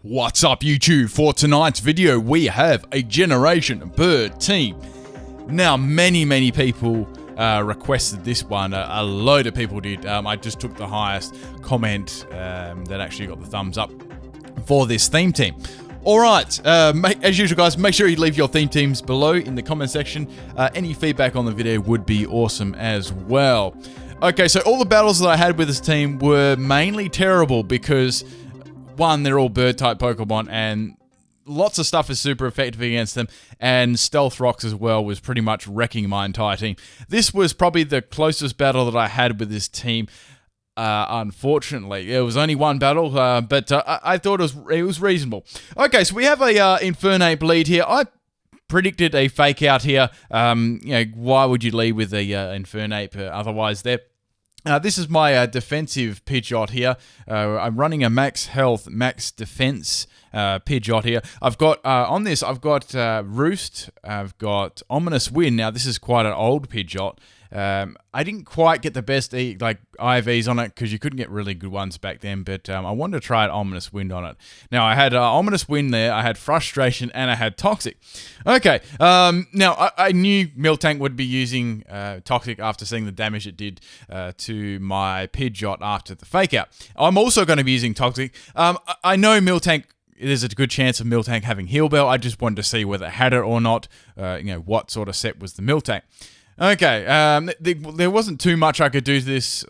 What's up YouTube? For tonight's video we have a Generation Bird team. Now many people requested this one, a load of people did. I just took the highest comment that actually got the thumbs up for this theme team. Alright, as usual guys, make sure you leave your theme teams below in the comment section. Any feedback on the video would be awesome as well. Okay, so all the battles that I had with this team were mainly terrible because one, they're all bird type Pokemon and lots of stuff is super effective against them, and Stealth Rocks as well was pretty much wrecking my entire team. This was probably the closest battle that I had with this team. Unfortunately, it was only one battle, but I thought it was reasonable. Okay, so we have a Infernape lead here. I predicted a fake out here. Why would you lead with a Infernape otherwise there? This is my defensive Pidgeot here. I'm running a max health, max defense Pidgeot here. I've got, on this, I've got Roost, I've got Ominous Wind. Now, this is quite an old Pidgeot. I didn't quite get the best IVs on it because you couldn't get really good ones back then, but I wanted to try an Ominous Wind on it. Now, I had Ominous Wind there, I had Frustration, and I had Toxic. Okay, now, I knew Miltank would be using Toxic after seeing the damage it did to my Pidgeot after the Fake Out. I'm also going to be using Toxic. I know Miltank, there's a good chance of Miltank having Heal Bell. I just wanted to see whether it had it or not, what sort of set was the Miltank. Okay, there wasn't too much I could do to this,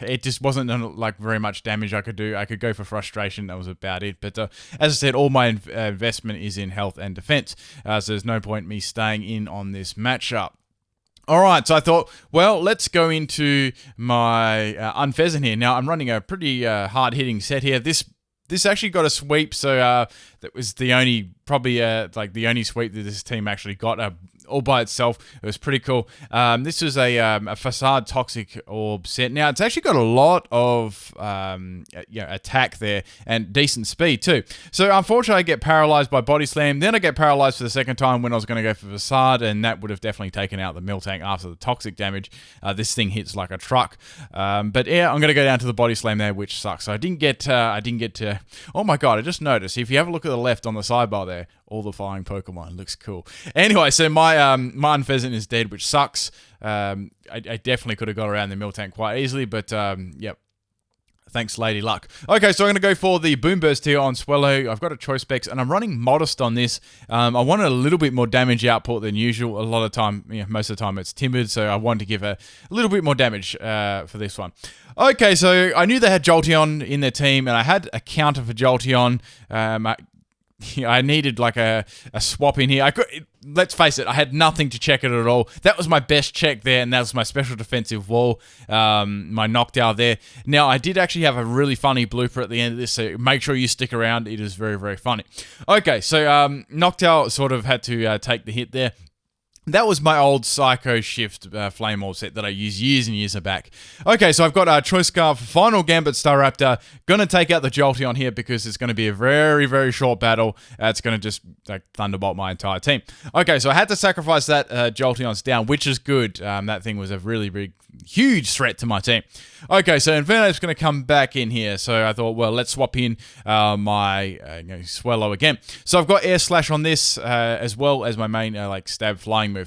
it just wasn't very much damage I could do. I could go for Frustration, that was about it, but as I said, all my investment is in health and defense, so there's no point me staying in on this matchup. Alright, so I thought, well, let's go into my Unfezant here. Now, I'm running a pretty hard-hitting set here. This actually got a sweep, so that was the only, probably the only sweep that this team actually got all by itself. It was pretty cool. This was a Facade Toxic Orb set. Now, it's actually got a lot of attack there and decent speed too. So, unfortunately, I get paralyzed by Body Slam. Then I get paralyzed for the second time when I was going to go for Facade, and that would have definitely taken out the Miltank after the Toxic damage. This thing hits like a truck. But yeah, I'm going to go down to the Body Slam there, which sucks. So I didn't get to. Oh my god! I just noticed. If you have a look at the left on the sidebar there, all the flying Pokemon. Looks cool. Anyway, so my Unfezant is dead, which sucks. I definitely could have got around the Miltank quite easily, but yep. Thanks, Lady Luck. Okay, so I'm going to go for the Boom Burst here on Swellow. I've got a choice specs, and I'm running Modest on this. I wanted a little bit more damage output than usual. A lot of time, most of the time it's Timid, so I wanted to give a little bit more damage for this one. Okay, so I knew they had Jolteon in their team, and I had a counter for Jolteon. I needed like a swap in here. Let's face it, I had nothing to check it at all. That was my best check there, and that was my special defensive wall, my Noctowl there. Now, I did actually have a really funny blooper at the end of this, so make sure you stick around. It is very funny. Okay, so Noctowl sort of had to take the hit there. That was my old Psycho Shift Flame Orb set that I used years and years back. Okay, so I've got Choice Scarf, Final Gambit, Staraptor. Gonna take out the Jolteon here because it's gonna be a very short battle. It's gonna just thunderbolt my entire team. Okay, so I had to sacrifice that Jolteon's down, which is good. That thing was a really big, huge threat to my team. Okay, so Infernape's gonna come back in here. So I thought, well, let's swap in my Swellow again. So I've got Air Slash on this as well as my main stab flying move.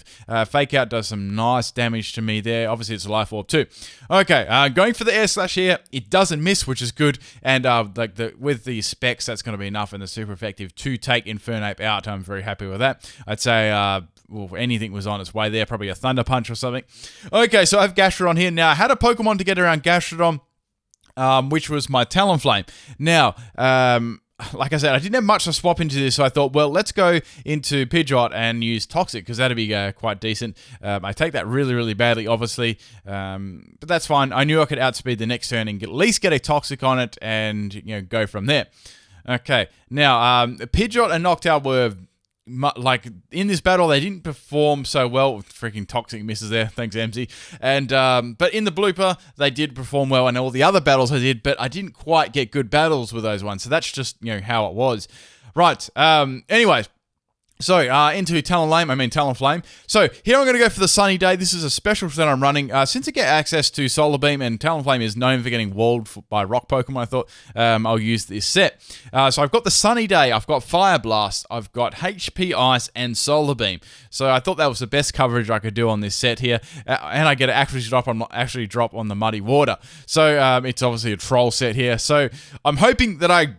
Fake Out does some nice damage to me there. Obviously, it's a Life Orb too. Okay, going for the Air Slash here. It doesn't miss, which is good. And with the specs, that's going to be enough, and the super effective to take Infernape out. I'm very happy with that. I'd say anything was on its way there, probably a Thunder Punch or something. Okay, so I have Gastrodon here. Now, I had a Pokemon to get around Gastrodon, which was my Talonflame. Now, like I said, I didn't have much to swap into this, so I thought, well, let's go into Pidgeot and use Toxic, because that'd be quite decent. I take that really badly, obviously, but that's fine. I knew I could outspeed the next turn and at least get a Toxic on it and go from there. Okay, now, Pidgeot and Noctowl were in this battle, they didn't perform so well. Freaking Toxic misses there. Thanks, MZ. And but in the blooper, they did perform well, and all the other battles I did, but I didn't quite get good battles with those ones. So that's just how it was. Right. Anyways, So, into Talonflame. So, here I'm going to go for the Sunny Day. This is a special that I'm running. Since I get access to Solar Beam, and Talonflame is known for getting walled by rock Pokemon, I thought I'll use this set. So, I've got the Sunny Day, I've got Fire Blast, I've got HP Ice, and Solar Beam. So, I thought that was the best coverage I could do on this set here. And I get to actually drop on the Muddy Water. So, it's obviously a troll set here. So, I'm hoping that I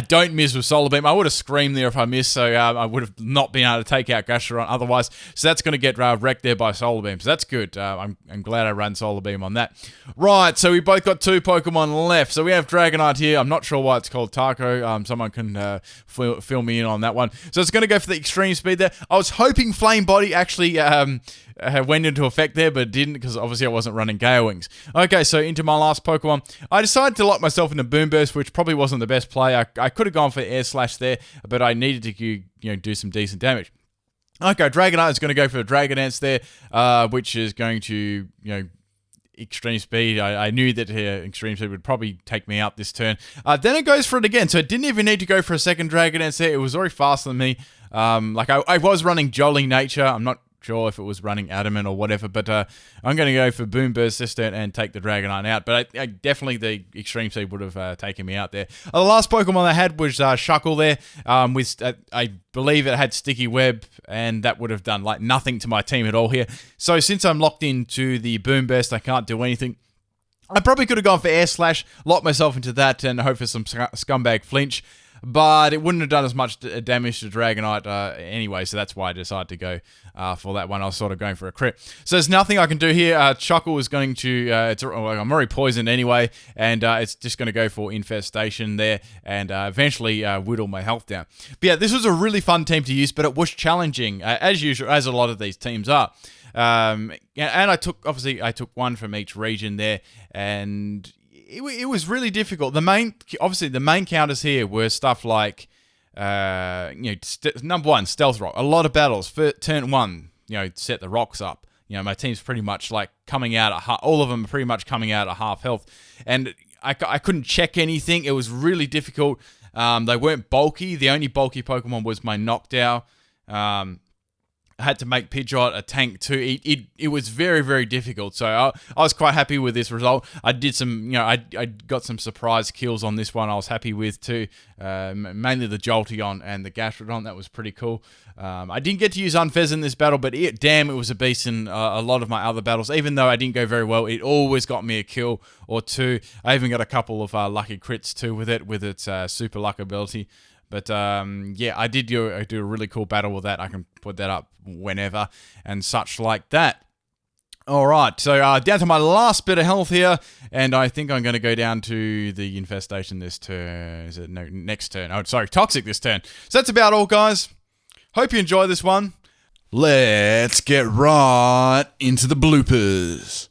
don't miss with Solar Beam. I would have screamed there if I missed, so I would have not been able to take out Gastrodon otherwise. So that's going to get wrecked there by Solar Beam. So that's good. I'm glad I ran Solar Beam on that. Right, so we both got 2 Pokemon left. So we have Dragonite here. I'm not sure why it's called Taco. Someone can fill me in on that one. So it's going to go for the Extreme Speed there. I was hoping Flame Body actually went into effect there, but it didn't because obviously I wasn't running Gale Wings. Okay, so into my last Pokemon. I decided to lock myself into Boom Burst, which probably wasn't the best play. I could have gone for Air Slash there, but I needed to do some decent damage. Okay, Dragonite is going to go for the Dragon Dance there, which is going to, Extreme Speed. I knew that Extreme Speed would probably take me out this turn. Then it goes for it again, so it didn't even need to go for a second Dragon Dance there. It was already faster than me. I was running Jolly Nature. I'm not sure if it was running Adamant or whatever, but I'm going to go for Boom Burst this turn and take the Dragonite out. But I definitely, the Extreme Speed would have taken me out there. The last Pokemon I had was Shuckle there. I believe it had Sticky Web, and that would have done nothing to my team at all here. So since I'm locked into the Boom Burst, I can't do anything. I probably could have gone for Air Slash, locked myself into that, and hope for some Scumbag Flinch. But it wouldn't have done as much damage to Dragonite anyway, so that's why I decided to go for that one. I was sort of going for a crit. So there's nothing I can do here. Chuckle is going to... I'm already poisoned anyway, and it's just going to go for Infestation there, and eventually whittle my health down. But yeah, this was a really fun team to use, but it was challenging, as usual, as a lot of these teams are. And I took one from each region there, and... It was really difficult. The main counters here were stuff like, number one, Stealth Rock. A lot of battles. For turn 1, set the rocks up. My team's pretty much coming out at all of them are pretty much coming out at half health, and I couldn't check anything. It was really difficult. They weren't bulky. The only bulky Pokemon was my Noctowl. I had to make Pidgeot a tank too. It was very, very difficult. So I was quite happy with this result. I did some, I got some surprise kills on this one I was happy with too. Mainly the Jolteon and the Gastrodon. That was pretty cool. I didn't get to use Unfez in this battle, but damn, it was a beast in a lot of my other battles. Even though I didn't go very well, it always got me a kill or two. I even got a couple of lucky crits too with its super luck ability. But yeah, I did do a really cool battle with that. I can put that up whenever and such like that. All right, so down to my last bit of health here, and I think I'm going to go down to the Infestation this turn. Is it no next turn? Oh, sorry, Toxic this turn. So that's about all, guys. Hope you enjoy this one. Let's get right into the bloopers.